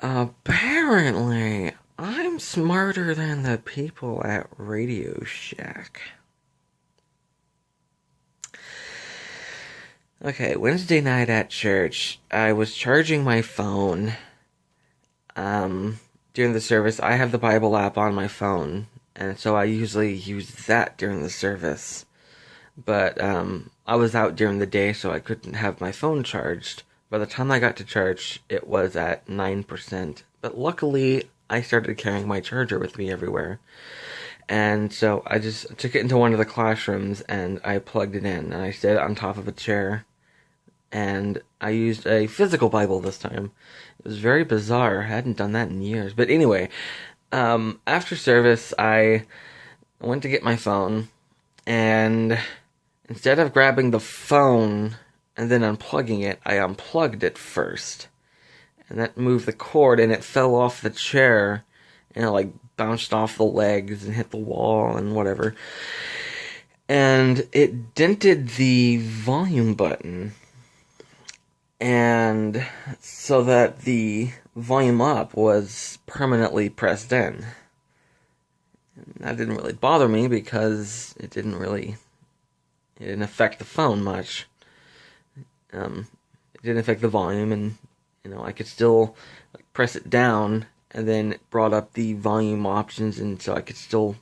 Apparently, I'm smarter than the people at Radio Shack. Okay, Wednesday night at church, I was charging my phone. Um, During the service, I have the Bible app on my phone, and so I usually use that during the service. But I was out during the day, so I couldn't have my phone charged. By the time I got to church, it was at 9%. But luckily, I started carrying my charger with me everywhere. And so I just took it into one of the classrooms and I plugged it in. And I set it on top of a chair. And I used a physical Bible this time. It was very bizarre. I hadn't done that in years. But anyway, after service, I went to get my phone. And instead of grabbing the phone and then unplugging it, I unplugged it first. And that moved the cord and it fell off the chair and it like bounced off the legs and hit the wall and whatever. And it dented the volume button. And so that the volume up was permanently pressed in. And that didn't really bother me because it didn't affect the phone much. It didn't affect the volume, and I could still press it down, and then it brought up the volume options, and so I could still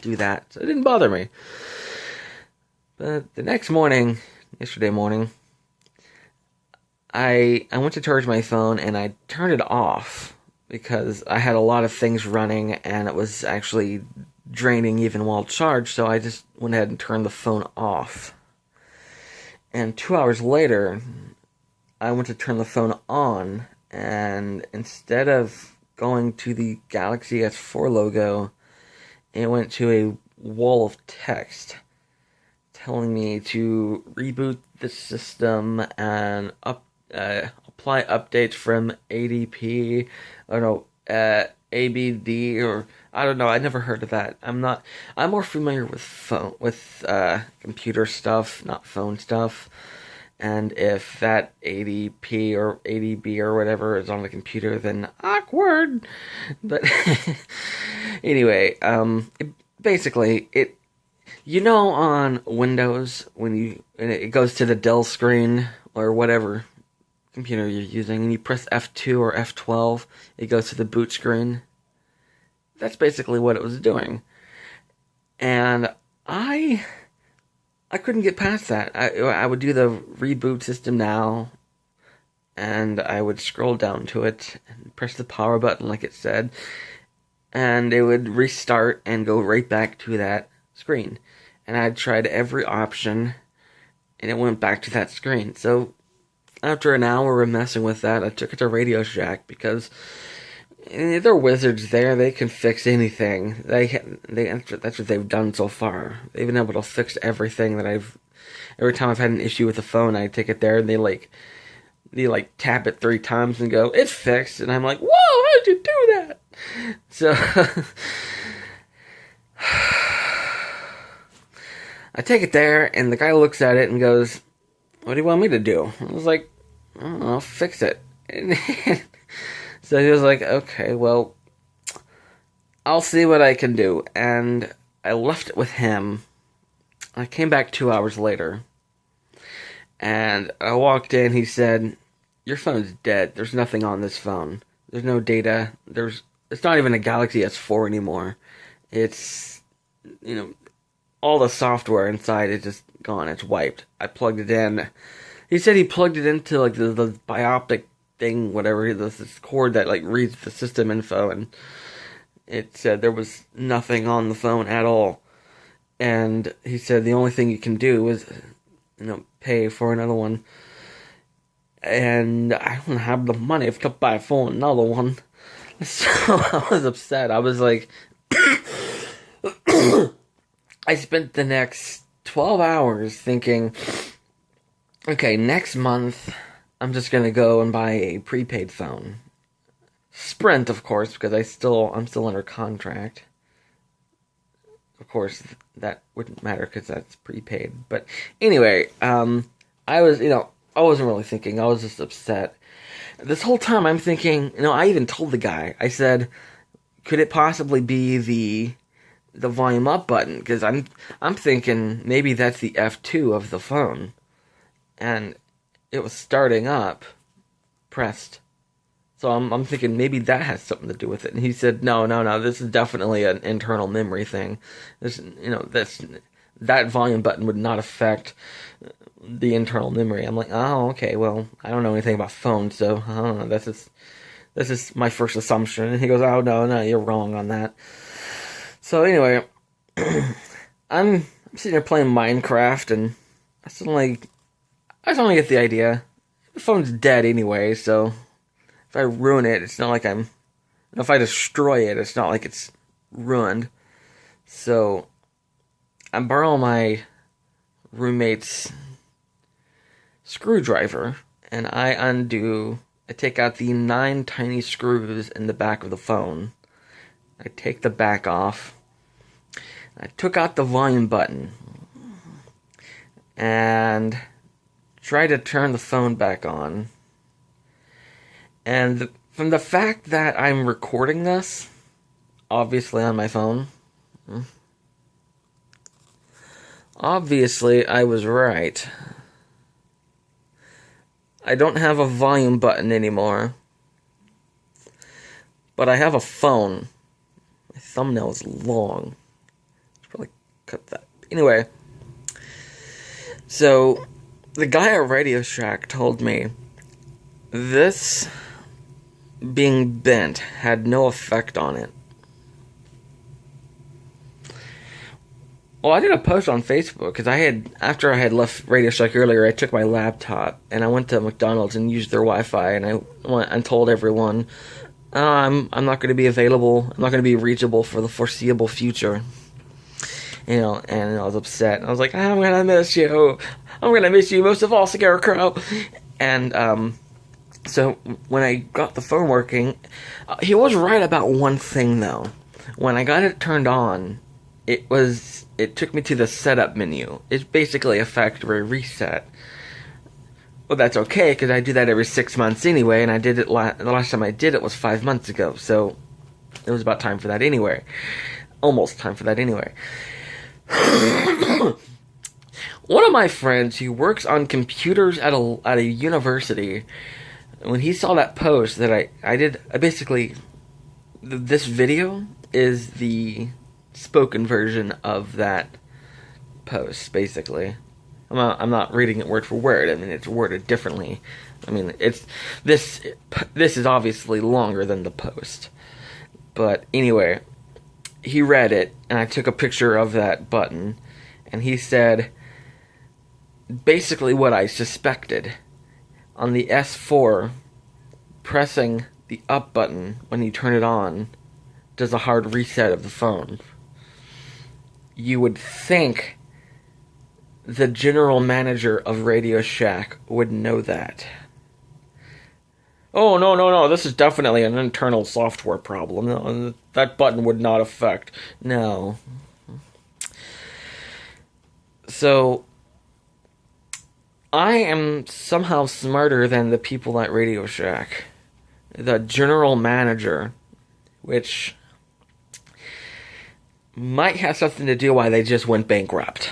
do that. So it didn't bother me. But the next morning, yesterday morning, I went to charge my phone, and I turned it off because I had a lot of things running, and it was actually draining even while charged, so I just went ahead and turned the phone off. And 2 hours later, I went to turn the phone on, and instead of going to the Galaxy S4 logo, it went to a wall of text telling me to reboot the system and apply updates from ADP, or no, ABD, or I don't know. I never heard of that. I'm more familiar with computer stuff, not phone stuff. And if that ADP or ADB or whatever is on the computer, then awkward. But anyway, basically, on Windows, when it goes to the Dell screen or whatever computer you're using, and you press F2 or F12, it goes to the boot screen. That's basically what it was doing. And I couldn't get past that. I would do the reboot system now, and I would scroll down to it and press the power button like it said, and it would restart and go right back to that screen. And I tried every option, and it went back to that screen. So after an hour of messing with that, I took it to Radio Shack because they're wizards there. They can fix anything. That's what they've done so far. They've been able to fix everything that every time I've had an issue with the phone, I take it there and they tap it 3 times and go, "It's fixed." And I'm like, "Whoa, how did you do that?" So I take it there and the guy looks at it and goes, "What do you want me to do?" I was like, "I don't know, fix it." And so he was like, "Okay, well, I'll see what I can do." And I left it with him. I came back 2 hours later. And I walked in, he said, "Your phone's dead. There's nothing on this phone. There's no data. It's not even a Galaxy S4 anymore. It's, all the software inside is just gone. It's wiped." I plugged it in. He said he plugged it into the bioptic thing, whatever, this cord that reads the system info, and it said there was nothing on the phone at all. And he said the only thing you can do is, pay for another one. And I don't have the money to buy for another one. So I was upset. I was like, I spent the next 12 hours thinking, okay, next month I'm just gonna go and buy a prepaid phone. Sprint, of course, because I'm still under contract. Of course, that wouldn't matter because that's prepaid. But anyway, I wasn't really thinking. I was just upset. This whole time I'm thinking, I even told the guy, I said, could it possibly be the volume up button? Because I'm thinking maybe that's the F2 of the phone. And it was starting up, pressed. So I'm thinking maybe that has something to do with it. And he said, no, this is definitely an internal memory thing. That volume button would not affect the internal memory. I'm like, oh, okay, well, I don't know anything about phones, so I don't know. This is my first assumption. And he goes, oh, no, you're wrong on that. So anyway, I'm sitting there playing Minecraft, and I suddenly get the idea. The phone's dead anyway, so if I ruin it, it's not like if I destroy it, it's not like it's ruined. So I borrow my roommate's screwdriver, and I take out the 9 tiny screws in the back of the phone. I take the back off. I took out the volume button and tried to turn the phone back on. And from the fact that I'm recording this, obviously on my phone, obviously I was right. I don't have a volume button anymore, but I have a phone. My thumbnail is long. Should probably cut that. Anyway, so the guy at Radio Shack told me this being bent had no effect on it. Well, I did a post on Facebook because after I had left Radio Shack earlier, I took my laptop and I went to McDonald's and used their Wi-Fi, and I went and told everyone, I'm not going to be available. I'm not going to be reachable for the foreseeable future. And I was upset. I was like, I'm going to miss you. I'm going to miss you most of all, Scarecrow. And so when I got the phone working, he was right about one thing though. When I got it turned on, it took me to the setup menu. It's basically a factory reset. Well, that's okay, because I do that every 6 months anyway, and I did it the last time I did it was 5 months ago, so it was about time for that anyway. Almost time for that anyway. One of my friends who works on computers at a university, when he saw that post that I did, this video is the spoken version of that post, basically. I'm not reading it word for word. I mean, it's worded differently. I mean, this is obviously longer than the post. But anyway, he read it, and I took a picture of that button, and he said basically what I suspected. On the S4, pressing the up button when you turn it on does a hard reset of the phone. You would think the general manager of Radio Shack would know that. Oh, no, this is definitely an internal software problem. No, that button would not affect. No. So, I am somehow smarter than the people at Radio Shack. The general manager, which might have something to do why they just went bankrupt.